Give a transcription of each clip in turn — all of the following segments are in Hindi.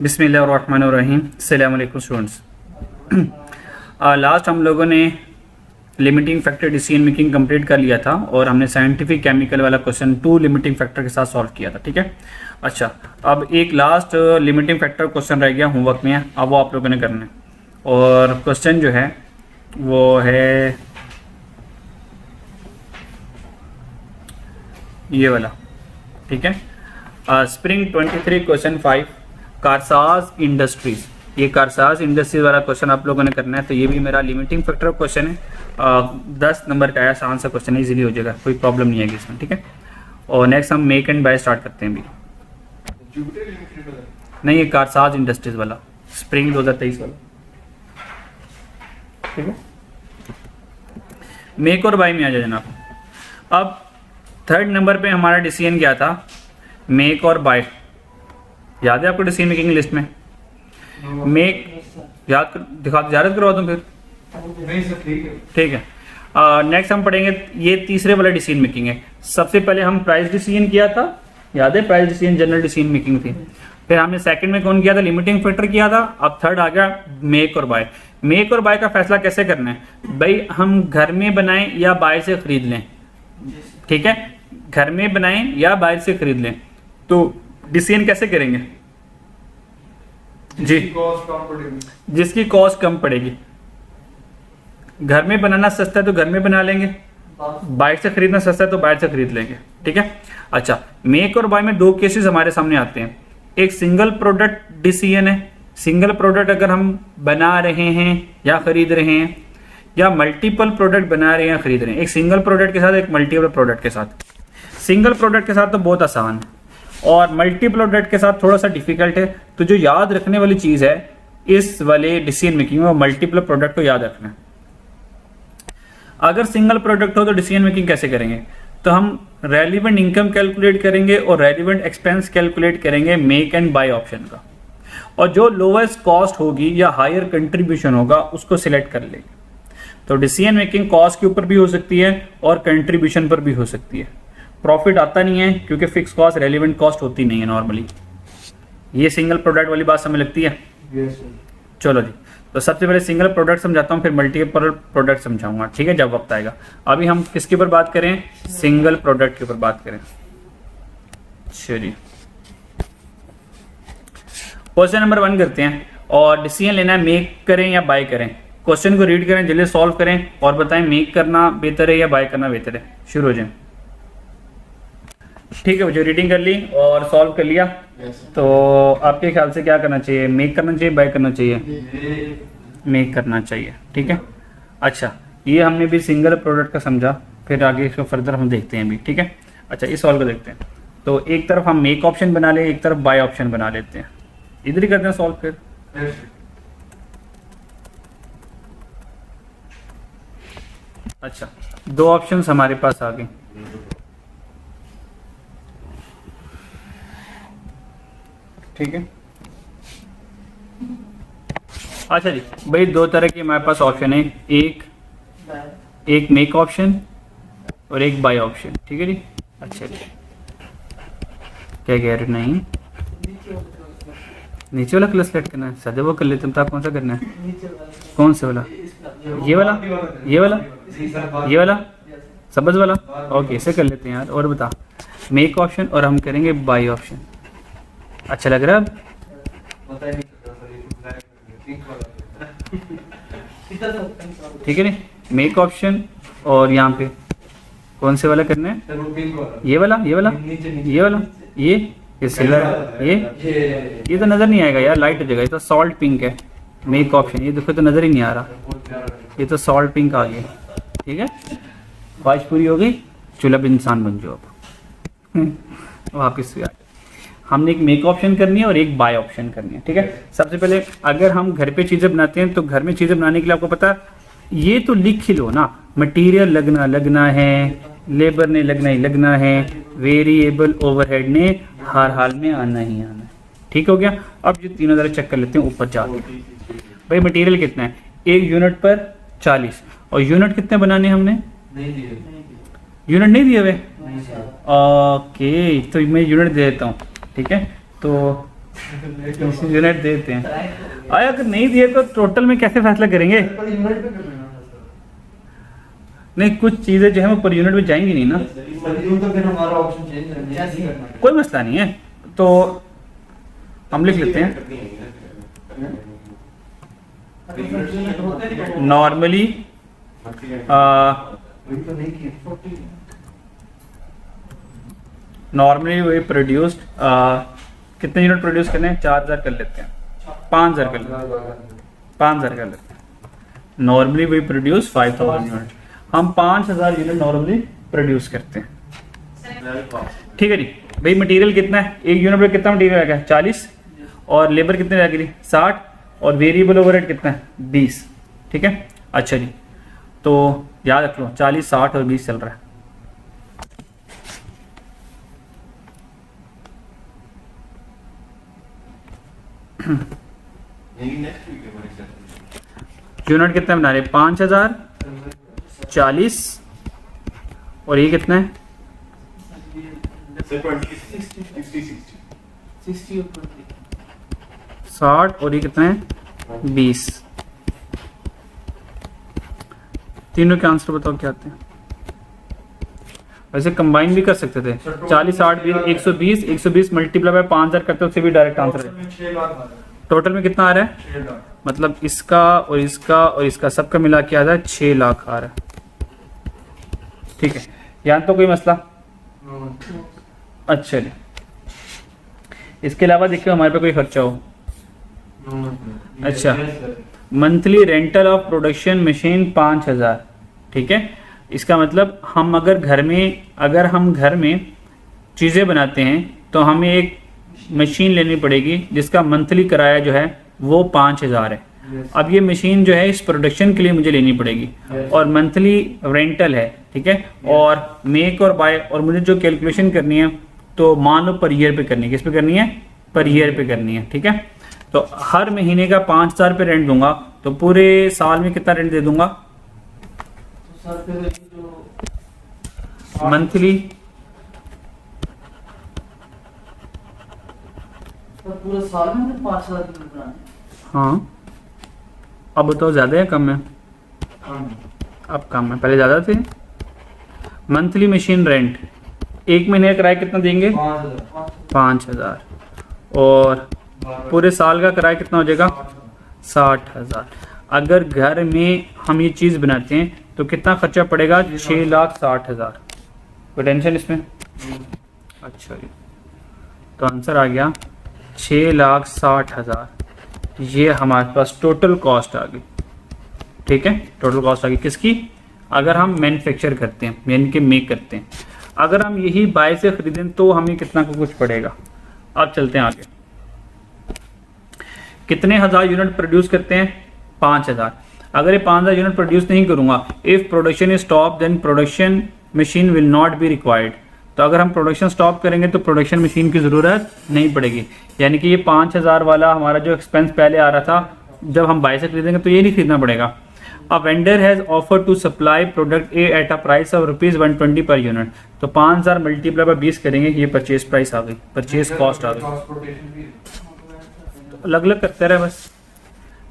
बिस्मिल्लाहिर्रहमानिर्रहीम। अस्सलाम वालेकुम स्टूडेंट्स। लास्ट हम लोगों ने limiting factor decision making complete कर लिया था और हमने साइंटिफिक केमिकल वाला क्वेश्चन 2 लिमिटिंग फैक्टर के साथ सॉल्व किया था। ठीक है, अच्छा अब एक लास्ट लिमिटिंग फैक्टर क्वेश्चन रह गया होमवर्क में, अब वो आप लोगों ने करना है और क्वेश्चन जो है वो है ये वाला। ठीक है, स्प्रिंग 23 क्वेश्चन 5 कारसाज इंडस्ट्रीज, ये कारसाज इंडस्ट्रीज वाला क्वेश्चन आप लोगों ने करना है। तो ये भी मेरा लिमिटिंग फैक्टर क्वेश्चन है, 10 नंबर का आसान सा क्वेश्चन है, इजीली हो जाएगा, कोई प्रॉब्लम नहीं आएगी इसमें। ठीक है, और नेक्स्ट हम मेक एंड बाय स्टार्ट करते हैं भी। नहीं, ये कारसाज इंडस्ट्रीज वाला स्प्रिंग 2023 वाला। ठीक है, मेक और बाय में आ जाए जनाब। अब थर्ड नंबर पे हमारा डिसीजन क्या था, मेक और बाय। याद है आपको डिसीजन मेकिंग लिस्ट में? मेक याद याद करवा दूं फिर? नहीं सर, ठीक है। ठीक है, नेक्स्ट हम पढ़ेंगे, ये तीसरे वाला डिसीजन मेकिंग है। सबसे पहले हम प्राइस डिसीजन किया था, याद है? Price decision general decision making थी। फिर हमने सेकंड में कौन किया था? लिमिटिंग फैक्टर किया था। अब थर्ड आ गया make or bye. Make or bye का फैसला कैसे करना है भाई? हम घर में बनाएं या बाहर से खरीद लें? ठीक है, घर में बनाएं या बाहर से खरीद लें, तो डिसीजन कैसे करेंगे जी? जिसकी कॉस्ट कम पड़ेगी। घर में बनाना सस्ता है तो घर में बना लेंगे, बाहर से खरीदना सस्ता है तो बाहर से खरीद लेंगे। ठीक है, अच्छा मेक और बाय में दो केसेस हमारे सामने आते हैं। एक सिंगल प्रोडक्ट डिसीजन है, सिंगल प्रोडक्ट अगर हम बना रहे हैं या खरीद रहे हैं, या मल्टीपल प्रोडक्ट बना रहे हैं या खरीद रहे हैं। एक सिंगल प्रोडक्ट के साथ, एक मल्टीपल प्रोडक्ट के साथ। सिंगल प्रोडक्ट के साथ तो बहुत आसान है और मल्टीपल प्रोडक्ट के साथ थोड़ा सा डिफिकल्ट है। तो जो याद रखने वाली चीज है इस वाले डिसीजन मेकिंग में, मल्टीपल प्रोडक्ट को याद रखना है। अगर सिंगल प्रोडक्ट हो तो डिसीजन मेकिंग कैसे करेंगे? तो हम रेलिवेंट इनकम कैलकुलेट करेंगे और रेलिवेंट एक्सपेंस कैलकुलेट करेंगे मेक एंड बाय ऑप्शन का, और जो लोवेस्ट कॉस्ट होगी या हायर कंट्रीब्यूशन होगा उसको सिलेक्ट कर लेंगे। तो डिसीजन मेकिंग कॉस्ट के ऊपर भी हो सकती है और कंट्रीब्यूशन पर भी हो सकती है। प्रॉफिट आता नहीं है क्योंकि फिक्स कॉस्ट रेलिवेंट कॉस्ट होती नहीं है नॉर्मली। ये सिंगल प्रोडक्ट वाली बात समझ लगती है? चलो जी, तो सबसे पहले सिंगल प्रोडक्ट समझाता हूँ, फिर मल्टीपल प्रोडक्ट समझाऊंगा। ठीक है, जब वक्त आएगा। अभी हम किसके ऊपर बात करें? सिंगल प्रोडक्ट के ऊपर बात करें। चलिए क्वेश्चन नंबर 1 करते हैं और डिसीजन लेना है मेक करें या बाय करें। क्वेश्चन को रीड करें, जल्दी सॉल्व करें और बताएं मेक करना बेहतर है या बाय करना बेहतर है। शुरू हो जाए। ठीक है, मुझे रीडिंग कर ली और सॉल्व कर लिया। तो आपके ख्याल से क्या करना चाहिए? मेक करना चाहिए, बाय करना चाहिए? मेक करना चाहिए। ठीक है, अच्छा ये हमने भी सिंगल प्रोडक्ट का समझा, फिर आगे इसको फर्दर हम देखते हैं भी। ठीक है, अच्छा इस सॉल्व को देखते हैं। तो एक तरफ हम मेक ऑप्शन बना ले, एक तरफ बाय ऑप्शन बना लेते हैं। इधर ही करते हैं सॉल्व फिर। अच्छा दो ऑप्शंस हमारे पास आ गए। ठीक है, अच्छा जी भाई, दो तरह के हमारे पास ऑप्शन है, एक मेक ऑप्शन और एक बाय ऑप्शन। ठीक है जी, अच्छा जी क्या कह रहे? नहीं, नीचे वाला कलर सेलेक्ट करना है, सादे वो कर लेते हैं। तो आप कौन सा करना है? कौन सा वाला? ये वाला, ये वाला, ये वाला सब्ज वाला? ओके, इसे कर लेते हैं यार। और बता, मेक ऑप्शन और हम करेंगे बाय ऑप्शन। अच्छा लग रहा है अब? ठीक है, नहीं मेक ऑप्शन और यहाँ पे कौन से वाला करना है? ये वाला, ये वाला, ये वाला, ये सिल्वर, ये तो नजर नहीं आएगा यार, लाइट हो जाएगा। ये तो सॉल्ट पिंक है मेक ऑप्शन, ये देखो तो नजर ही नहीं आ रहा, ये तो सॉल्ट पिंक आ गया। ठीक है, ख्वाहिश पूरी हो गई, चलो अब इंसान बन जाओ। अब वापिस हमने एक मेक ऑप्शन करनी है और एक बाय ऑप्शन करनी है। ठीक है, सबसे पहले अगर हम घर पे चीज़ें बनाते हैं तो घर में चीज़ें बनाने के लिए आपको पता ये तो लिख ही लो ना, मटेरियल लगना है, लेबर ने लगना ही लगना है, वेरिएबल ओवरहेड ने हर हाल में आना ही आना है। ठीक हो गया। अब ये तीनों जरा चेक कर लेते हैं ऊपर जाके। भाई मटेरियल कितना है? एक यूनिट पर 40, और यूनिट कितने बनाने हमने? यूनिट नहीं दिए हुए? ओके, तो मैं यूनिट दे देता हूँ। ठीक है, तो यूनिट देते हैं। अरे अगर नहीं दिए तो टोटल में कैसे फैसला करेंगे? पर यूनिट पे करना है ना नहीं, कुछ चीजें जो है वो पर यूनिट में जाएंगी नहीं ना। सर। पर यूं तो फिर हमारा ऑप्शन चेंज करना है, ऐसे ही करना है। कोई मसला नहीं है, तो हम लिख लेते हैं नॉर्मली वही तो नहीं किया। नॉर्मली वे प्रोड्यूस्ड कितने यूनिट प्रोड्यूस करने हैं? 4000 कर लेते हैं, 5000 कर लेते हैं, 5000 कर लेते हैं। नॉर्मली वी प्रोड्यूस 5000 यूनिट, हम 5000 यूनिट नॉर्मली प्रोड्यूस करते हैं। ठीक है जी भाई, मटेरियल कितना है? एक यूनिट में कितना मटेरियल आएगा? 40, और लेबर कितने लगेगी? 60, और वेरिएबल ओवरहेड कितना है? 20। ठीक है, अच्छा जी, तो याद रख लो 40, 60 और 20 चल रहा है। यूनिट कितना बना रहे? 5000, 40, और ये कितना है? 60, और ये कितना है? 20। तीनों के आंसर बताओ क्या आते हैं? वैसे कंबाइन भी कर सकते थे, 40, 60, 20, 120, 120 मल्टीप्लाई बाय 5000 करते उससे भी डायरेक्ट आंसर है। 6 लाख आ रहा है। टोटल में कितना आ रहा है? 6 लाख। मतलब इसका और इसका और इसका सबका मिला के आ रहा है 6 लाख आ रहा है। ठीक है, यहाँ तो कोई मसला? अच्छा जी, इसके अलावा देखिए हमारे पे कोई खर्चा हो। अच्छा, monthly rental of production machine 5000। ठीक है, इसका मतलब हम अगर हम घर में चीज़ें बनाते हैं तो हमें एक मशीन लेनी पड़ेगी जिसका मंथली किराया जो है वो 5000 है। अब ये मशीन जो है इस प्रोडक्शन के लिए मुझे लेनी पड़ेगी और मंथली रेंटल है। ठीक है, और मेक और बाय, और मुझे जो कैलकुलेशन करनी है तो मान लो पर ईयर पे करनी है। किस पे करनी है? पर ईयर पे करनी है। ठीक है, तो हर महीने का 5000 पे रेंट दूंगा तो पूरे साल में कितना रेंट दे दूंगा? तो सर फिर जो मंथली तो पूरे साल में 5000 की बनानी। हाँ, अब बताओ ज़्यादा है कम है? अब कम है, पहले ज़्यादा थे। मंथली मशीन रेंट एक महीने का किराया कितना देंगे? 5000, और पूरे साल का किराया कितना हो जाएगा? 60000। अगर घर में हम ये चीज़ बनाते हैं तो कितना खर्चा पड़ेगा? 6,60,000। कोई टेंशन इसमें? अच्छा जी, तो आंसर आ गया 6,60,000। ये हमारे पास टोटल कॉस्ट आ गई। ठीक है, टोटल कॉस्ट आ गई किसकी? अगर हम मैन्युफैक्चर करते हैं, यानी कि मेक करते हैं। अगर हम यही बाय से खरीदें तो हमें कितना कुछ पड़ेगा? अब चलते हैं आगे। कितने हज़ार यूनिट प्रोड्यूस करते हैं? 5000। अगर ये 5000 यूनिट प्रोड्यूस नहीं करूंगा, if production is stop then production machine will not be required. तो अगर हम प्रोडक्शन स्टॉप करेंगे तो प्रोडक्शन मशीन की ज़रूरत नहीं पड़ेगी। यानी कि ये 5000 वाला हमारा जो एक्सपेंस पहले आ रहा था, जब हम बाय से खरीदेंगे तो ये नहीं खरीदना पड़ेगा। A vendor has offer to supply product A at a price of ₹120 per unit. तो 5000 मल्टीप्लाई बाय 20 करेंगे, ये परचेज प्राइस आ गई, परचेज कॉस्ट आ गई। ट्रांसपोर्टेशन भी अलग अलग करते रहे बस।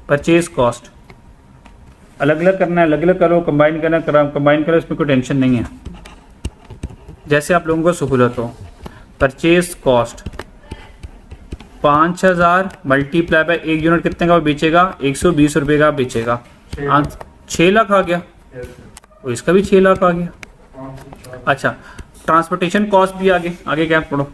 परचेज कॉस्ट अलग अलग करना है, अलग अलग करो, कंबाइन करना कंबाइन करो, इसमें कोई टेंशन नहीं है, जैसे आप लोगों को सहूलत हो। परचेज कॉस्ट 5000 मल्टीप्लाई बाय एक यूनिट कितने का वो बेचेगा? 120 रुपये का बेचेगा। 6 लाख आ गया, और इसका भी 6 लाख आ गया। अच्छा, ट्रांसपोर्टेशन कॉस्ट भी आगे क्या पढ़ो?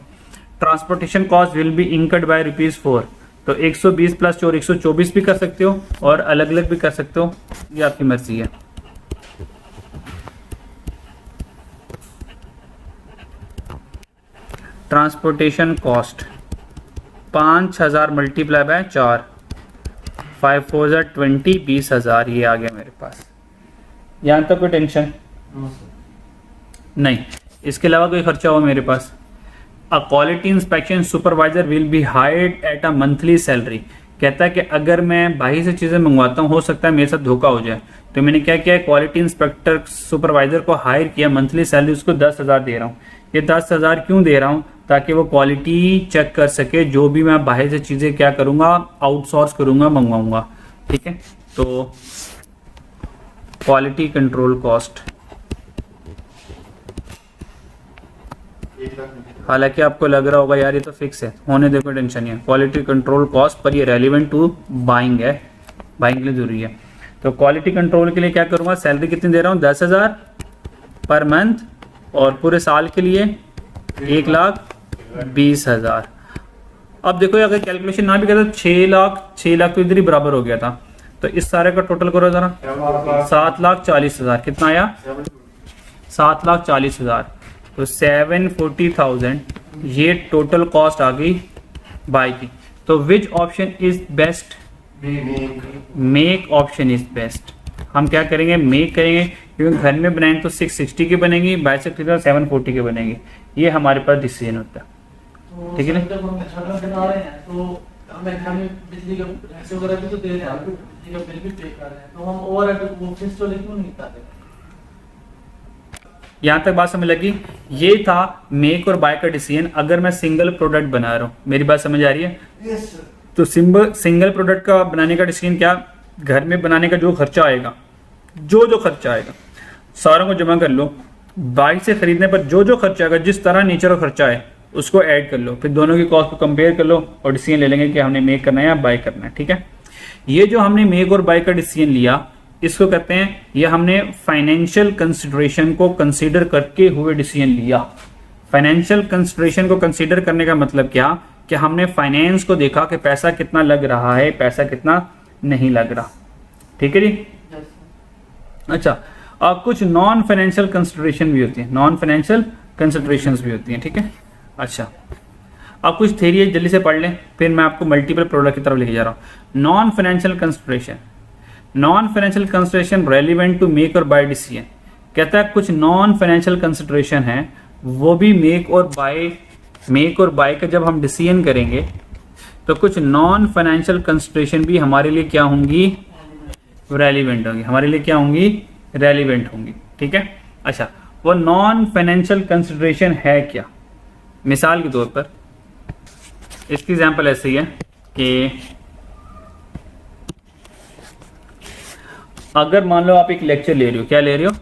Transportation cost will be incurred by ₹4। तो 120 प्लस 4 124 भी कर सकते हो और अलग अलग भी कर सकते हो, ये आपकी मर्जी है। ट्रांसपोर्टेशन कॉस्ट 5000 मल्टीप्लाई बाय 4, 5 4 ज़ा 20, 20,000 ये आ गया मेरे पास। यहाँ तक कोई टेंशन नहीं। इसके अलावा कोई खर्चा हो मेरे पास? A quality inspection supervisor will be hired at a monthly salary. कहता है कि अगर मैं बाहर से चीज़ें मंगवाता हूँ, हो सकता है मेरे साथ धोखा हो जाए, तो मैंने क्या किया? क्वालिटी इंस्पेक्टर सुपरवाइजर को हायर किया, मंथली सैलरी उसको 10,000 दे रहा हूँ। ये 10,000 क्यों दे रहा हूँ? ताकि वो क्वालिटी चेक कर सके। जो भी मैं बाहर से चीज़ें क्या करूँगा, आउटसोर्स करूँगा, मंगवाऊँगा। ठीक है, तो क्वालिटी कंट्रोल कॉस्ट, हालांकि आपको लग रहा होगा यार ये तो फिक्स है, होने देखो, टेंशन नहीं है। क्वालिटी कंट्रोल कॉस्ट पर ये रेलिवेंट टू बाइंग है, बाइंग के लिए जरूरी है। तो क्वालिटी कंट्रोल के लिए क्या करूँगा, सैलरी कितनी दे रहा हूँ, 10,000 पर मंथ, और पूरे साल के लिए 1,20,000। अब देखो अगर कैलकुलेशन ना भी करते 6 लाख तो इधर ही बराबर हो गया था। तो इस सारे का टोटल करो जरा, 7,40,000 कितना आया, 7,40,000। तो 740,000 ये टोटल कॉस्ट आ गई बाय की। तो which option is best, make option is best. हम क्या करेंगे, मेक करेंगे, क्योंकि घर में बनाएंगे तो 660 की बनेगी, बाय से खरीदा 740 की बनेगी। ये हमारे पास डिसीजन होता है, ठीक है ना। जब हम घर में बना रहे हैं तो हमें घर में बिजली का पैसे वगैरह भी तो दे रहे हैं, बिजली का बिल भी पे कर रहे हैं, तो हम ओवरहेड वो फिक्स तो क्यों नहीं करते। यहाँ तक बात समझ लगी। ये था मेक और बाय का डिसीजन अगर मैं सिंगल प्रोडक्ट बना रहा हूँ। मेरी बात समझ आ रही है। Yes sir. तो सिंगल प्रोडक्ट का बनाने का डिसीजन क्या, घर में बनाने का जो खर्चा आएगा, जो खर्चा आएगा सारों को जमा कर लो। बाय से खरीदने पर जो खर्चा आएगा, जिस तरह नेचर का खर्चा है उसको ऐड कर लो, फिर दोनों की कॉस्ट को कंपेयर कर लो और डिसीजन ले लेंगे कि हमने मेक करना है या बाय करना है। ठीक है, ये जो हमने मेक और बाय का डिसीजन लिया इसको कहते हैं, ये हमने फाइनेंशियल कंसिडरेशन को कंसीडर करके हुए डिसीजन लिया। फाइनेंशियल कंसिडरेशन को कंसीडर करने का मतलब क्या, कि हमने फाइनेंस को देखा कि पैसा कितना लग रहा है, पैसा कितना नहीं लग रहा। ठीक है जी। अच्छा, अब कुछ नॉन फाइनेंशियल कंसिडरेशन भी होती है, नॉन फाइनेंशियल कंसिडरेशंस भी होती हैं। ठीक है, अच्छा अब कुछ थ्योरी है, जल्दी से पढ़ लें, फिर मैं आपको मल्टीपल प्रोडक्ट की तरफ लेके जा रहा हूँ। Non financial consideration, non financial consideration relevant to make or buy decision. कहता है कुछ नॉन फाइनेंशियल कंसिडरेशन है वो भी मेक और बाय का जब हम डिसीजन करेंगे तो कुछ नॉन फाइनेंशियल कंसिडरेशन भी हमारे लिए क्या होंगी, रेलिवेंट होंगी, हमारे लिए क्या होंगी, रेलिवेंट होंगी। ठीक है, अच्छा वो नॉन फाइनेंशियल कंसिडरेशन है क्या। मिसाल के तौर पर इसकी एग्जांपल ऐसी है कि अगर मान लो आप एक लेक्चर ले रहे हो, क्या ले रहे हो,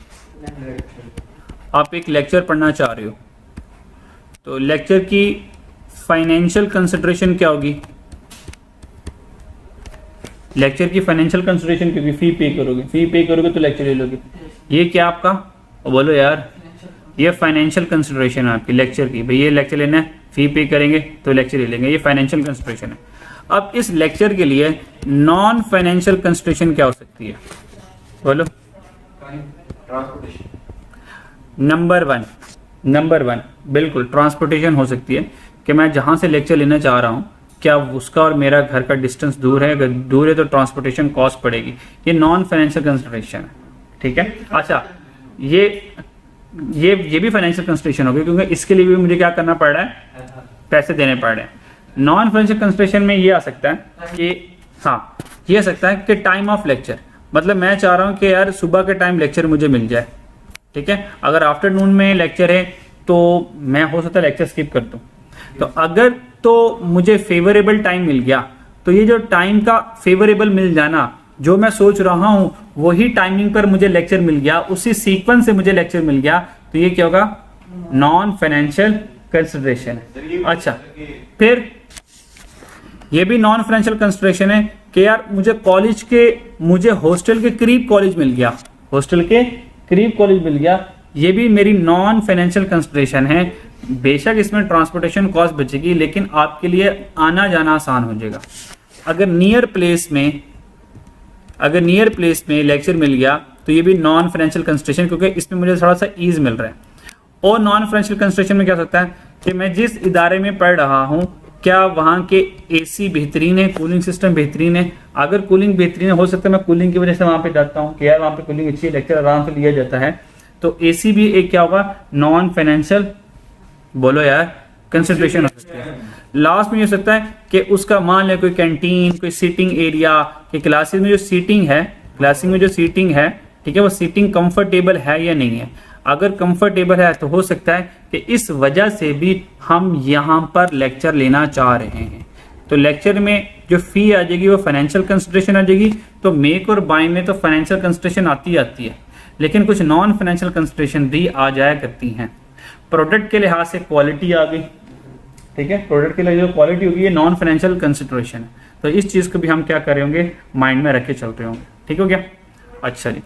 आप एक लेक्चर पढ़ना चाह रहे हो, तो लेक्चर की फाइनेंशियल कंसिडरेशन क्या होगी, लेक्चर की फाइनेंशियल कंसिडरेशन क्योंकि फी पे करोगे तो लेक्चर ले लोगे। ये क्या आपका, बोलो यार, ये फाइनेंशियल कंसिडरेशन है आपकी लेक्चर की, भाई ये लेक्चर लेना है, फी पे करेंगे तो लेक्चर ले लेंगे, ये फाइनेंशियल कंसिडरेशन है। अब इस लेक्चर के लिए नॉन फाइनेंशियल कंसिडरेशन क्या हो सकती है, बोलो। नंबर वन बिल्कुल ट्रांसपोर्टेशन हो सकती है, कि मैं जहां से लेक्चर लेना चाह रहा हूं क्या उसका और मेरा घर का डिस्टेंस दूर है, अगर दूर है तो ट्रांसपोर्टेशन कॉस्ट पड़ेगी, ये नॉन फाइनेंशियल कंसिडरेशन है। ठीक है, अच्छा ये भी फाइनेंशियल कंसिडरेशन होगी, क्योंकि इसके लिए भी मुझे क्या करना पड़ रहा है, पैसे देने पड़ रहे हैं। नॉन फाइनेंशियल कंसिडरेशन में ये आ सकता है कि हाँ, ये आ सकता है कि टाइम ऑफ लेक्चर, मतलब मैं चाह रहा हूँ कि यार सुबह के टाइम लेक्चर मुझे मिल जाए। ठीक है, अगर आफ्टरनून में लेक्चर है तो मैं हो सकता है लेक्चर स्किप कर दूं। तो अगर तो मुझे फेवरेबल टाइम मिल गया, तो ये जो टाइम का फेवरेबल मिल जाना, जो मैं सोच रहा हूं वही टाइमिंग पर मुझे लेक्चर मिल गया, उसी सीक्वेंस से मुझे लेक्चर मिल गया, तो ये क्या होगा, नॉन फाइनेंशियल कंसिडरेशन है। अच्छा, फिर ये भी नॉन फाइनेंशियल कंसिडरेशन है कि यार मुझे हॉस्टल के करीब कॉलेज मिल गया, ये भी मेरी नॉन फाइनेंशियल कंसिडरेशन है। बेशक इसमें ट्रांसपोर्टेशन कॉस्ट बचेगी, लेकिन आपके लिए आना जाना आसान हो जाएगा। अगर नियर प्लेस में लेक्चर मिल गया तो ये भी नॉन फाइनेंशियल कंसिडरेशन, क्योंकि इसमें मुझे थोड़ा सा ईज मिल रहा है। और नॉन फाइनेंशियल कंसिडरेशन में क्या हो सकता है कि मैं जिस इदारे में पढ़ रहा हूँ क्या वहाँ के एसी बेहतरीन है, कूलिंग सिस्टम बेहतरीन है। अगर कूलिंग बेहतरीन हो सकता है मैं कूलिंग की वजह से वहाँ पे जाता हूँ कि यार वहाँ पे कूलिंग अच्छी है, लेक्चर आराम से लिया जाता है, तो एसी भी एक क्या होगा, नॉन फाइनेंशियल, बोलो यार, कंसिडरेशन हो सकती है। लास्ट में ये हो सकता है कि उसका मान ले कोई कैंटीन, कोई सीटिंग एरिया, कि क्लासेस में जो सीटिंग है, ठीक है, वो सीटिंग कंफर्टेबल है या नहीं है। अगर कंफर्टेबल है तो हो सकता है कि इस वजह से भी हम यहाँ पर लेक्चर लेना चाह रहे हैं। तो लेक्चर में जो फी आ जाएगी वो फाइनेंशियल कंसिडरेशन आ जाएगी। तो मेक और बाय में तो फाइनेंशियल कंसिडरेशन आती है, लेकिन कुछ नॉन फाइनेंशियल कंसिडरेशन भी आ जाया करती हैं। प्रोडक्ट के लिहाज से क्वालिटी आ गई, ठीक है, प्रोडक्ट के लिए जो क्वालिटी होगी ये नॉन फाइनेंशियल कंसिडरेशन है। तो इस चीज़ को भी हम क्या कर रहे होंगे, माइंड में रख के चल रहे होंगे। ठीक हो गया। अच्छा जी,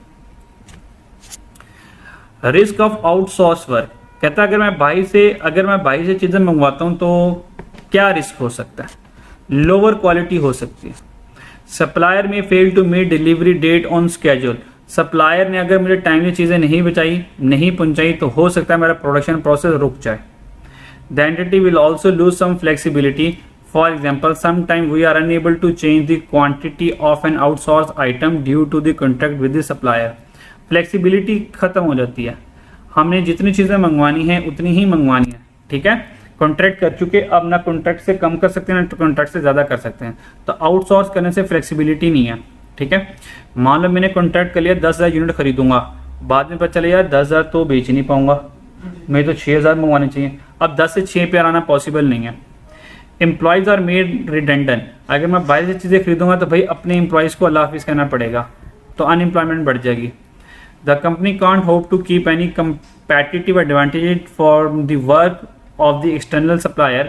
रिस्क ऑफ आउटसोर्स वर्क कहता है अगर मैं बाहर से चीज़ें मंगवाता हूँ तो क्या रिस्क हो सकता है, लोअर क्वालिटी हो सकती है। Supplier may fail to meet delivery date on schedule, supplier ने अगर मुझे टाइमली चीज़ें नहीं पहुंचाई तो हो सकता है मेरा प्रोडक्शन प्रोसेस रुक जाए। The entity will also lose some flexibility, for example sometime we are unable to change the quantity of an outsource item due to the contract with the supplier. Flexibility खत्म हो जाती है, हमने जितनी चीज़ें मंगवानी है उतनी ही मंगवानी है। ठीक है, कॉन्ट्रैक्ट कर चुके, अब ना कॉन्ट्रैक्ट से कम कर सकते हैं ना कॉन्ट्रैक्ट से ज़्यादा कर सकते हैं। तो आउटसोर्स करने से फ्लेक्सिबिलिटी नहीं है। ठीक है, मान लो मैंने कॉन्ट्रैक्ट कर लिया 10,000 यूनिट खरीदूंगा, बाद में पता चले यार 10,000 तो बेच नहीं पाऊंगा, मैं तो 6,000 मंगवाने चाहिए। अब 10 से 6 पे आना पॉसिबल नहीं है। एम्प्लॉयज़ आर मेड रिडेंडेंट, अगर मैं बाहर से चीज़ें खरीदूंगा तो भाई अपने एम्प्लॉयज़ को अल्लाह हाफिज़ कहना पड़ेगा, तो अनएम्प्लॉयमेंट बढ़ जाएगी। The company can't hope to keep any competitive advantage from the work of the external supplier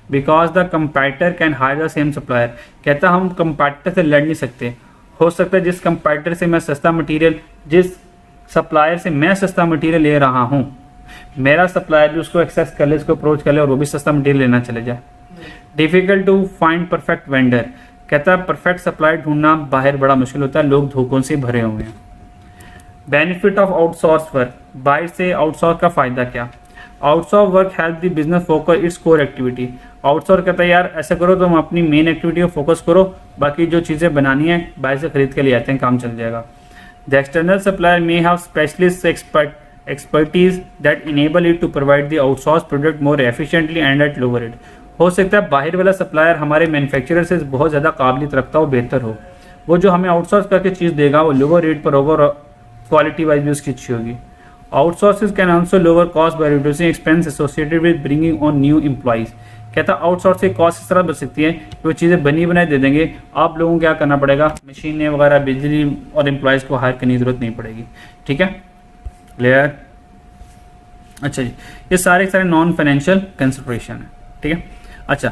because the competitor can hire the same supplier। कहता हम कंपैटिटर से लड़ नहीं सकते, हो सकता है जिस कंपैटिटर से मैं सस्ता मटेरियल, जिस सप्लायर से मैं सस्ता मटेरियल ले रहा हूँ, मेरा सप्लायर भी उसको एक्सेस कर ले, उसको अप्रोच कर ले और वो भी सस्ता मटेरियल लेना चले जाए। Difficult to find perfect vendor, कहता है परफेक्ट सप्लायर ढूंढना बाहर बड़ा मुश्किल होता है, लोग धोखों से भरे हुए हैं। बेनिफिट ऑफ आउटसोर्स वर्क, बाहर से आउटसोर्स का फायदा क्या, outsource work help the business focus its core activity. Outsource कहता है यार ऐसा करो तुम अपनी मेन एक्टिविटी को फोकस करो, बाकी जो चीज़ें बनानी है बाहर से खरीद के ले आते हैं, काम चल जाएगा। The external supplier may have specialist expertise that enable it to provide the outsource product more efficiently and at lower rate. हो सकता है बाहर वाला सप्लायर हमारे मैन्युफैक्चरर से बहुत ज़्यादा काबिलियत रखता हो, बेहतर हो, वो जो हमें आउटसोर्स करके चीज़ देगा वो लोअर रेट पर होगा और क्वालिटी वाइज भी उसकी अच्छी होगी। Outsources can also lower cost by reducing expense associated with bringing on new employees. कहता आउटसोर्स की कॉस्ट इस तरह बच सकती है कि वो चीज़ें बनी बनाई दे देंगे, आप लोगों को क्या करना पड़ेगा, मशीनें वगैरह, बिजली और एम्प्लॉयज़ को हायर करने की जरूरत नहीं पड़ेगी। ठीक है, क्लियर। अच्छा जी, ये सारे नॉन फाइनेंशियल कंसिडरेशन है। ठीक है, अच्छा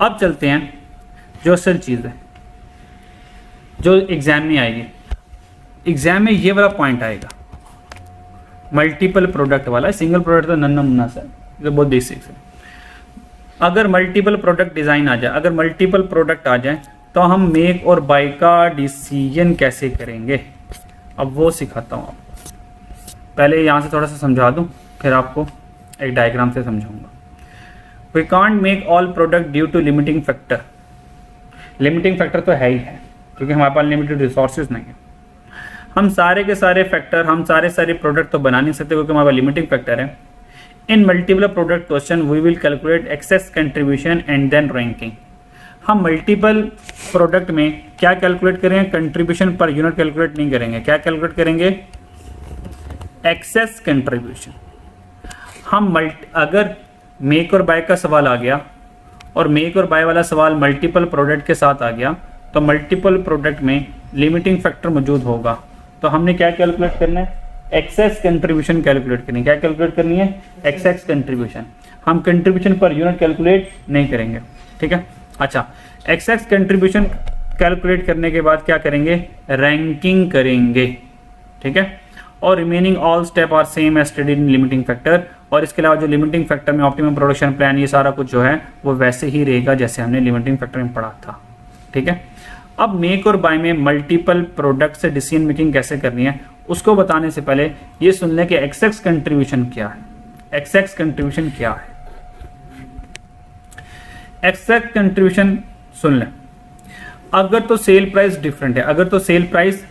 अब चलते हैं जो असल चीज़ है जो एग्जाम में आएगी। एग्जाम में ये वाला पॉइंट आएगा, मल्टीपल प्रोडक्ट वाला। सिंगल प्रोडक्ट तो नन्ना मुन्ना सा है, ये बहुत बेसिक है। अगर मल्टीपल प्रोडक्ट डिज़ाइन आ जाए, अगर मल्टीपल प्रोडक्ट आ जाए तो हम मेक और बाय का डिसीजन कैसे करेंगे, अब वो सिखाता हूँ आपको। पहले यहाँ से थोड़ा सा समझा दूँ, फिर आपको एक डायग्राम से समझाऊंगा। We can't make all product due to limiting factor. Limiting factor तो है ही है, क्योंकि हमारे पास लिमिटेड रिसोर्सेज नहीं है। हम सारे के सारे फैक्टर, हम सारे प्रोडक्ट तो बना नहीं सकते क्योंकि हमारे पास लिमिटिंग फैक्टर है। In multiple product question we will calculate excess contribution and then ranking. हम मल्टीपल प्रोडक्ट में क्या कैलकुलेट करेंगे, कंट्रीब्यूशन पर यूनिट कैलकुलेट नहीं करेंगे, क्या कैलकुलेट करेंगे, एक्सेस कंट्रीब्यूशन। हम अगर मेक और बाय का सवाल आ गया और मेक और बाय वाला सवाल मल्टीपल प्रोडक्ट के साथ आ गया तो मल्टीपल प्रोडक्ट में लिमिटिंग फैक्टर मौजूद होगा, तो हमने क्या कैलकुलेट करना है, एक्सेस कंट्रीब्यूशन कैलकुलेट करनी है। क्या कैलकुलेट करनी है, एक्सेस कंट्रीब्यूशन। हम कंट्रीब्यूशन पर यूनिट कैलकुलेट नहीं करेंगे। ठीक है, अच्छा एक्सेस कंट्रीब्यूशन कैलकुलेट करने के बाद क्या करेंगे, रैंकिंग करेंगे। ठीक है, और remaining all step are same as studied in limiting factor. और इसके अलावा जो लिमिटिंग फैक्टर में ऑप्टिमम प्रोडक्शन प्लान, ये सारा कुछ जो है वो वैसे ही रहेगा जैसे हमने लिमिटिंग फैक्टर में पढ़ा था। ठीक है, अब मेक और बाय में मल्टीपल प्रोडक्ट से डिसीजन मेकिंग कैसे करनी है उसको बताने से पहले ये सुन लें कि एक्सेस कंट्रीब्यूशन क्या है। एक्सेस कंट्रीब्यूशन क्या है, एक्सेस कंट्रीब्यूशन सुन लें। अगर तो सेल प्राइस डिफरेंट है, अगर तो सेल प्राइस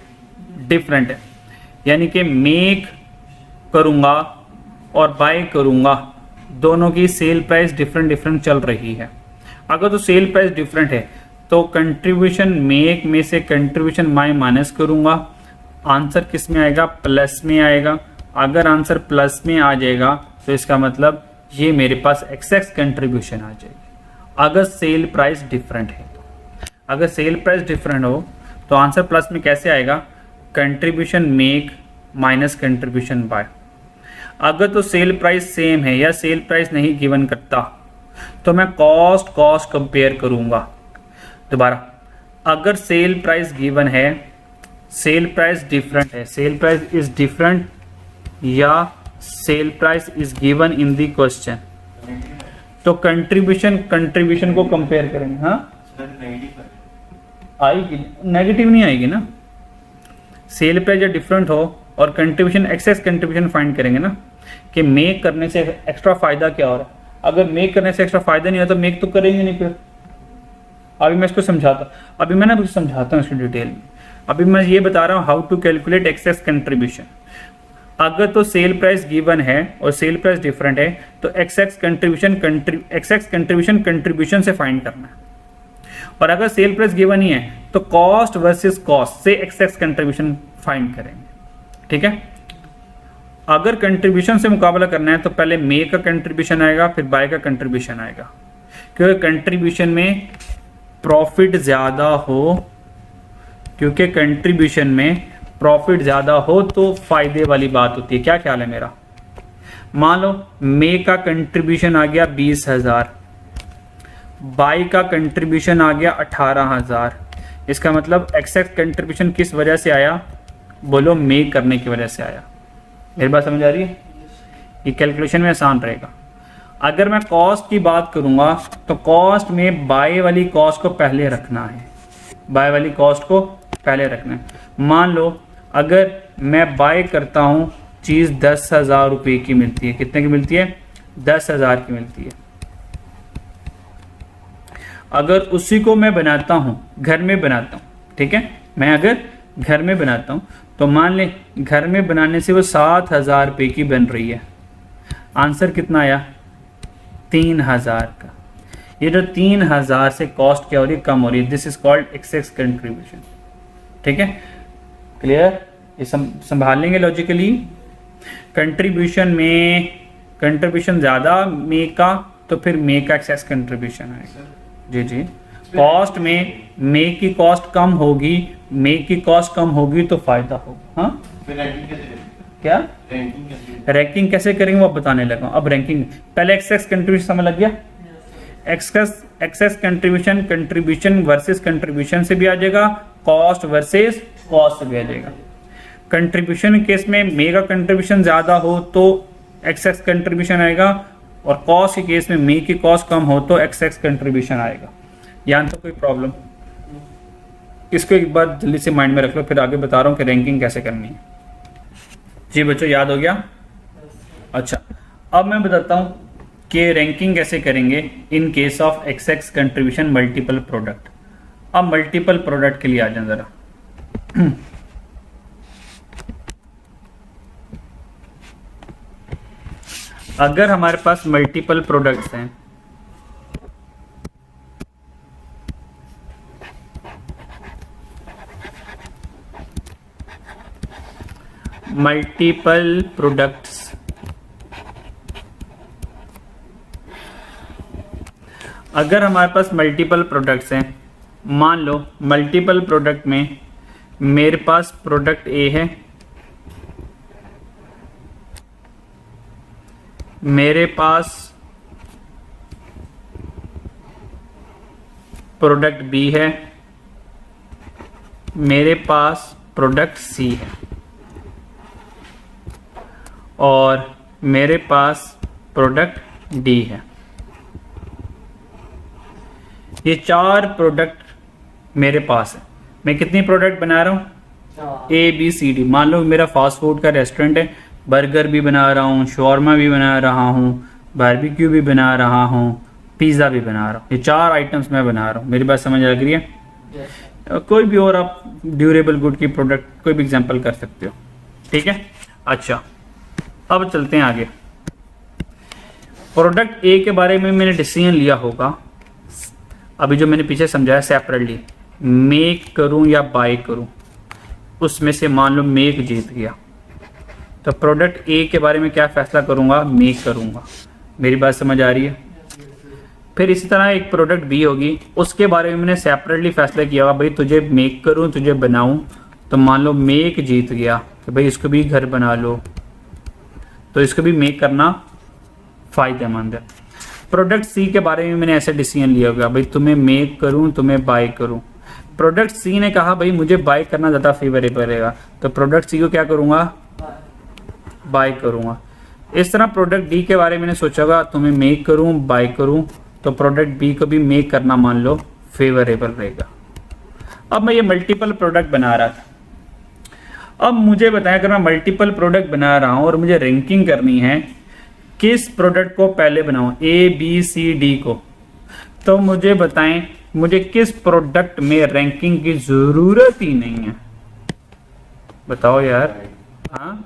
डिफरेंट है, यानी कि मेक करूंगा और बाय करूंगा, दोनों की सेल प्राइस डिफरेंट चल रही है। अगर तो सेल प्राइस डिफरेंट है तो कंट्रीब्यूशन मेक में से कंट्रीब्यूशन बाय माइनस करूंगा, आंसर किस में आएगा, प्लस में आएगा। अगर आंसर प्लस में आ जाएगा तो इसका मतलब ये मेरे पास एक्सेस कंट्रीब्यूशन आ जाएगी। अगर सेल प्राइस डिफरेंट है तो, अगर सेल प्राइस डिफरेंट हो तो आंसर प्लस में कैसे आएगा, contribution make minus contribution by. अगर तो सेल प्राइस सेम है या सेल प्राइस नहीं गिवन करता तो मैं कॉस्ट कंपेयर करूंगा। दोबारा, अगर सेल प्राइस गिवन है, सेल प्राइस डिफरेंट है, सेल प्राइस इज डिफरेंट या sale price is given in the question, तो कंट्रीब्यूशन को कंपेयर करेंगे। हाँ आएगी, नेगेटिव नहीं आएगी ना। सेल प्राइस या डिफरेंट हो और कंट्रीब्यूशन एक्सेस कंट्रीब्यूशन फाइंड करेंगे ना कि मेक करने से एक्स्ट्रा फायदा क्या हो रहा है। अगर मेक करने से एक्स्ट्रा फायदा नहीं हो तो मेक तो करेंगे नहीं फिर। अभी मैं इसको समझाता, अभी मैं ना समझाता हूँ इसको डिटेल में। अभी मैं ये बता रहा हूँ how to calculate excess contribution. अगर तो सेल प्राइस गिवन है और सेल प्राइस डिफरेंट है तो एक्सेस कंट्रीब्यूशन कंट्रीब्यूशन से फाइंड करना है। और अगर सेल प्राइस गिवन ही है तो कॉस्ट वर्सेस कॉस्ट से एक्सेस कंट्रीब्यूशन फाइंड करेंगे। ठीक है, अगर कंट्रीब्यूशन से मुकाबला करना है तो पहले मेक का कंट्रीब्यूशन आएगा, फिर बाय का कंट्रीब्यूशन आएगा, क्योंकि कंट्रीब्यूशन में प्रॉफिट ज़्यादा हो, क्योंकि कंट्रीब्यूशन में प्रॉफिट ज़्यादा हो तो फायदे वाली बात होती है। क्या ख्याल है मेरा? मान लो मे का कंट्रीब्यूशन आ गया 20,000, बाई का कंट्रीब्यूशन आ गया 18,000। इसका मतलब एक्सेस कंट्रीब्यूशन किस वजह से आया? बोलो, मे करने की वजह से आया। मेरी बात समझ आ रही है? ये कैलकुलेशन में आसान रहेगा। अगर मैं कॉस्ट की बात करूंगा तो कॉस्ट में बाय वाली कॉस्ट को पहले रखना है, बाय वाली कॉस्ट को पहले रखना है। मान लो अगर मैं बाय करता हूं चीज़ 10,000 रुपये की मिलती है, कितने की मिलती है? 10,000 की मिलती है। अगर उसी को मैं बनाता हूं, घर में बनाता हूं, ठीक है, मैं अगर घर में बनाता हूं तो मान ले घर में बनाने से वो 7,000 रुपये की बन रही है। आंसर कितना आया? 3,000 का। ये जो 3,000 से कॉस्ट क्या हो रही है? कम हो रही है। This is called excess contribution. ठीक है, क्लियर? ये संभाल लेंगे लॉजिकली। कंट्रीब्यूशन में कंट्रीब्यूशन ज़्यादा मे का तो फिर मे का एक्सेस कंट्रीब्यूशन आएगा। जी जी। कॉस्ट में मे की कॉस्ट कम होगी, मे की कॉस्ट कम होगी तो फायदा होगा। हाँ, क्या रैंकिंग कैसे करेंगे वो बताने लगा। अब रैंकिंग पहले एक्सेस कंट्रीब्यूशन समझ लग गया। Excess contribution contribution versus contribution से भी आ जाएगा, कॉस्ट वर्सेस कॉस्ट से भी आ जाएगा। कंट्रीब्यूशन केस में मे का कंट्रीब्यूशन ज़्यादा हो तो एक्सेस कंट्रीब्यूशन आएगा, और कॉस्ट के केस में मे की कॉस्ट कम हो तो एक्सेस कंट्रीब्यूशन आएगा। यहाँ तो कोई प्रॉब्लम? इसको एक बार जल्दी से माइंड में रख लो, फिर आगे बता रहा हूँ कि रैंकिंग कैसे करनी है। जी बच्चों, याद हो गया? अच्छा, अब मैं बताता हूँ कि रैंकिंग कैसे करेंगे in case of excess contribution multiple product. अब मल्टीपल प्रोडक्ट के लिए आ जाए जरा। अगर हमारे पास मल्टीपल प्रोडक्ट्स हैं, मल्टीपल प्रोडक्ट्स, अगर हमारे पास मल्टीपल प्रोडक्ट्स हैं, मान लो मल्टीपल प्रोडक्ट में मेरे पास प्रोडक्ट ए है, मेरे पास प्रोडक्ट बी है, मेरे पास प्रोडक्ट सी है, और मेरे पास प्रोडक्ट डी है। ये 4 प्रोडक्ट मेरे पास है। मैं कितनी प्रोडक्ट बना रहा हूँ? A B C D. मान लो मेरा फास्ट फूड का रेस्टोरेंट है, बर्गर भी बना रहा हूँ, शॉर्मा भी बना रहा हूँ, बारबेक्यू भी बना रहा हूँ, पिज़्ज़ा भी बना रहा हूँ। ये 4 आइटम्स मैं बना रहा हूँ। मेरी बात समझ लग रही है? कोई भी और आप ड्यूरेबल गुड की प्रोडक्ट कोई भी एग्जांपल कर सकते हो। ठीक है, अच्छा अब चलते हैं आगे। प्रोडक्ट ए के बारे में मैंने डिसीजन लिया होगा, अभी जो मैंने पीछे समझाया सेपरेटली, मेक करूं या बाय करूं, उसमें से मान लो मेक जीत गया तो प्रोडक्ट ए के बारे में क्या फैसला करूँगा, मेक करूँगा। मेरी बात समझ आ रही है। फिर इसी तरह एक प्रोडक्ट बी होगी, उसके बारे में मैंने सेपरेटली फैसला किया होगा, भाई तुझे मेक करूँ तुझे बनाऊँ। तो मान लो मेक जीत गया कि भाई इसको भी घर बना लो, तो इसको भी मेक करना फ़ायदेमंद है। प्रोडक्ट सी के बारे में मैंने ऐसा डिसीजन लिया होगा, भाई तुम्हें मेक करूँ तुम्हें बाय करूँ। प्रोडक्ट सी ने कहा भाई मुझे बाय करना ज़्यादा फेवरेबल रहेगा, तो प्रोडक्ट सी को क्या करूँगा, बाय करूँगा। इस तरह प्रोडक्ट डी के बारे में मैंने सोचा होगा, तुम्हें मेक करूँ बाय करूँ, तो प्रोडक्ट बी को भी मेक करना मान लो फेवरेबल रहेगा। अब मैं ये मल्टीपल प्रोडक्ट बना रहा था। अब मुझे बताया अगर मैं मल्टीपल प्रोडक्ट बना रहा हूँ और मुझे रैंकिंग करनी है, किस प्रोडक्ट को पहले बनाऊँ, ए बी सी डी को, तो मुझे बताएं मुझे किस प्रोडक्ट में रैंकिंग की ज़रूरत ही नहीं है। बताओ यार। हाँ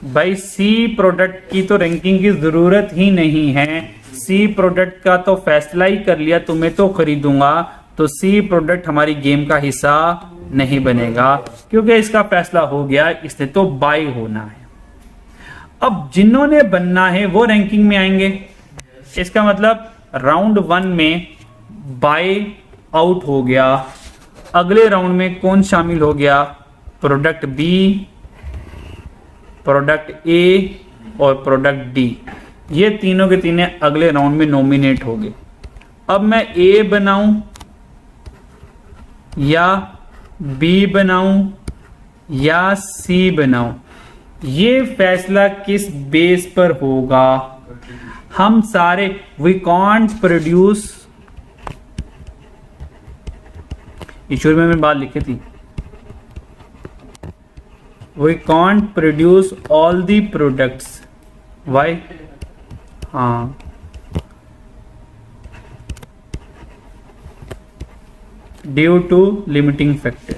भाई सी प्रोडक्ट की तो रैंकिंग की ज़रूरत ही नहीं है। सी प्रोडक्ट का तो फैसला ही कर लिया, तुम्हें तो खरीदूंगा, तो सी प्रोडक्ट हमारी गेम का हिस्सा नहीं बनेगा, क्योंकि इसका फैसला हो गया, इसने तो बाय होना है। अब जिन्होंने बनना है वो रैंकिंग में आएंगे। इसका मतलब राउंड 1 में बाय आउट हो गया, अगले राउंड में कौन शामिल हो गया, प्रोडक्ट बी, प्रोडक्ट ए और प्रोडक्ट डी। ये तीनों के तीनों अगले राउंड में नॉमिनेट हो गए। अब मैं ए बनाऊं या बी बनाऊं या सी बनाऊं, ये फैसला किस बेस पर होगा। हम सारे वी कांट प्रोड्यूस, ईश्वर में बात लिखी थी, we can't produce all the products. Why? हाँ, ड्यू टू लिमिटिंग फैक्टर।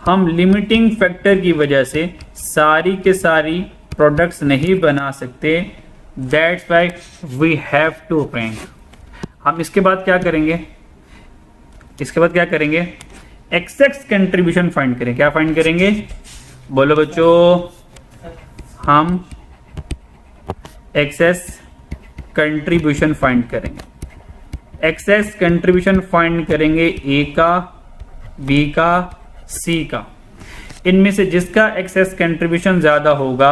हम लिमिटिंग फैक्टर की वजह से सारी के सारी प्रोडक्ट्स नहीं बना सकते। That's why we have to rank. हम इसके बाद क्या करेंगे, इसके बाद क्या करेंगे, एक्सेस कंट्रीब्यूशन फाइंड करें। क्या फाइंड करेंगे, बोलो बच्चों। हम एक्सेस कंट्रीब्यूशन फाइंड करेंगे। एक्सेस कंट्रीब्यूशन फाइंड करेंगे ए का, बी का, सी का। इनमें से जिसका एक्सेस कंट्रीब्यूशन ज्यादा होगा,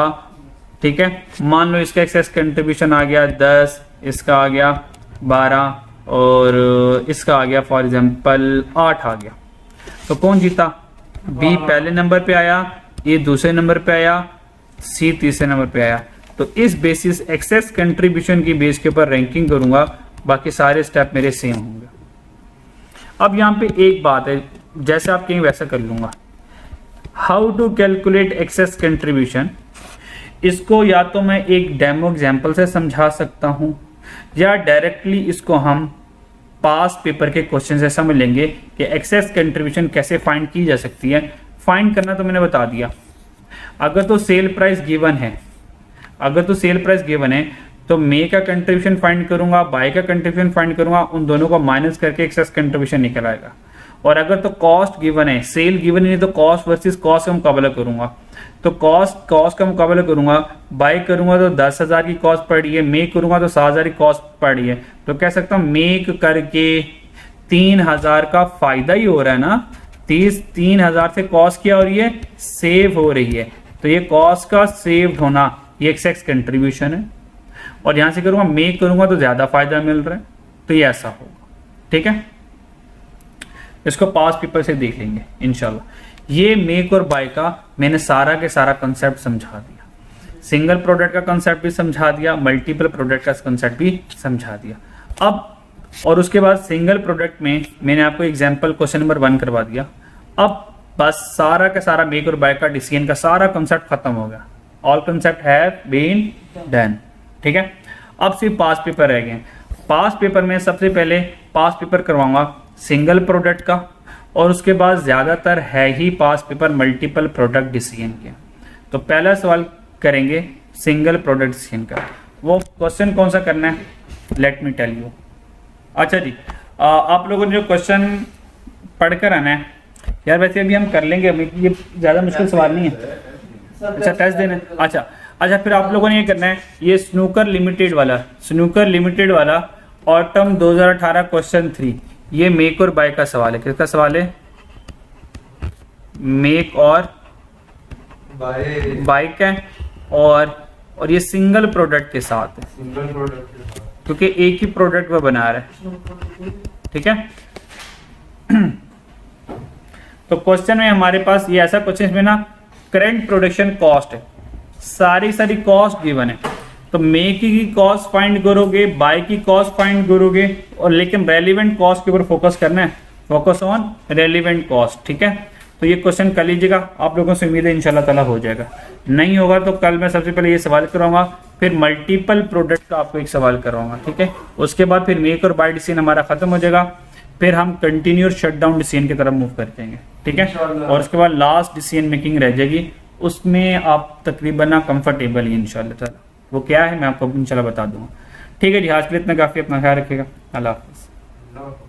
ठीक है, मान लो इसका एक्सेस कंट्रीब्यूशन आ गया 10, इसका आ गया 12 और इसका आ गया फॉर एग्जांपल 8 आ गया, तो कौन जीता, बी पहले नंबर पे आया, ए दूसरे नंबर पे आया, सी तीसरे नंबर पे आया। तो इस बेसिस एक्सेस कंट्रीब्यूशन की बेस के ऊपर रैंकिंग करूंगा, बाकी सारे स्टेप मेरे सेम होंगे। अब यहाँ पे एक बात है, जैसे आप कहीं वैसा कर लूंगा। How to calculate excess contribution, इसको या तो मैं एक डेमो एग्जांपल से समझा सकता हूं या डायरेक्टली इसको हम पास पेपर के क्वेश्चन से समझ लेंगे कि एक्सेस कंट्रीब्यूशन कैसे फाइंड की जा सकती है। फाइंड करना तो मैंने बता दिया। अगर तो सेल प्राइस गिवन है, अगर तो सेल प्राइस गिवन है तो मे का कंट्रीब्यूशन फाइंड करूंगा, बाय का कंट्रीब्यूशन फाइंड करूंगा, उन दोनों को माइनस करके एक्सेस कंट्रीब्यूशन निकल आएगा। और अगर तो कॉस्ट गिवन है, सेल गिवन नहीं, तो कॉस्ट वर्सेस कॉस्ट का मुकाबला करूंगा। तो कॉस्ट का मुकाबला करूंगा, बाय करूंगा तो 10,000 की कॉस्ट पड़ी है, मेक करूंगा तो 7,000 की कॉस्ट पड़ी है, तो कह सकता हूं मेक करके 3,000 का फायदा ही हो रहा है ना। 3,000 से कॉस्ट क्या हो रही है, सेव हो रही है। तो ये कॉस्ट का सेव होना ये एक्सेस कंट्रीब्यूशन है। और यहां से करूंगा मेक करूंगा तो ज्यादा फायदा मिल रहा है, तो ये ऐसा होगा। ठीक है, इसको पास पेपर से देख लेंगे इंशाल्लाह। ये मेक और बाय का मैंने सारा के सारा कंसेप्ट समझा दिया, सिंगल प्रोडक्ट का कंसेप्ट भी समझा दिया, मल्टीपल प्रोडक्ट का कंसेप्ट भी समझा दिया। अब और उसके बाद सिंगल प्रोडक्ट में मैंने आपको एग्जांपल क्वेश्चन नंबर 1 करवा दिया। अब बस सारा का सारा मेक और बाय का डिसीजन का सारा कंसेप्ट खत्म हो गया। All concept have been done. ठीक है, अब सिर्फ पास पेपर रह गए। पास पेपर में सबसे पहले पास पेपर करवाऊंगा सिंगल प्रोडक्ट का, और उसके बाद ज्यादातर है ही पास पेपर मल्टीपल प्रोडक्ट डिसीजन के। तो पहला सवाल करेंगे सिंगल प्रोडक्ट डिसीजन का। वो क्वेश्चन कौन सा करना है, लेट मी टेल यू। अच्छा जी, आप लोगों ने जो क्वेश्चन पढ़कर आना है यार, वैसे अभी हम कर लेंगे, अभी ये ज्यादा मुश्किल सवाल नहीं है। अच्छा टेस्ट देना है। अच्छा फिर आप लोगों ने ये करना है, ये स्नूकर लिमिटेड वाला ऑटम 2018 क्वेश्चन 3, ये मेक और बाय का सवाल है। किसका सवाल है? मेक और बाय का है, और ये सिंगल प्रोडक्ट के साथ है, क्योंकि एक ही प्रोडक्ट वो बना रहा है। ठीक है। तो क्वेश्चन में हमारे पास ये ऐसा क्वेश्चन, इसमें ना करंट प्रोडक्शन कॉस्ट है, सारी कॉस्ट गिवन है। तो मेक की कॉस्ट फाइंड करोगे, बाय की कॉस्ट फाइंड करोगे, और लेकिन रेलिवेंट कॉस्ट के ऊपर फोकस करना है, फोकस ऑन रेलिवेंट कॉस्ट। ठीक है। तो ये क्वेश्चन कर लीजिएगा, आप लोगों से उम्मीद है इंशाल्लाह ताला हो जाएगा। नहीं होगा तो कल मैं सबसे पहले ये सवाल कराऊंगा, फिर मल्टीपल प्रोडक्ट का आपको एक सवाल कराऊंगा। ठीक है। उसके बाद फिर मेक और बाय डिसीजन हमारा खत्म हो जाएगा, फिर हम कंटिन्यूअर शटडाउन डिसीजन की तरफ मूव कर जाएंगे। ठीक है। और उसके बाद लास्ट डिसीजन मेकिंग रह जाएगी, उसमें आप तकरीबन कंफर्टेबल ही इंशाल्लाह ताला। वो क्या है मैं आपको इंशाल्लाह बता दूंगा। ठीक है जी, आज के लिए इतना काफ़ी, अपना ख्याल रखिएगा। अल्लाह हाफिज़।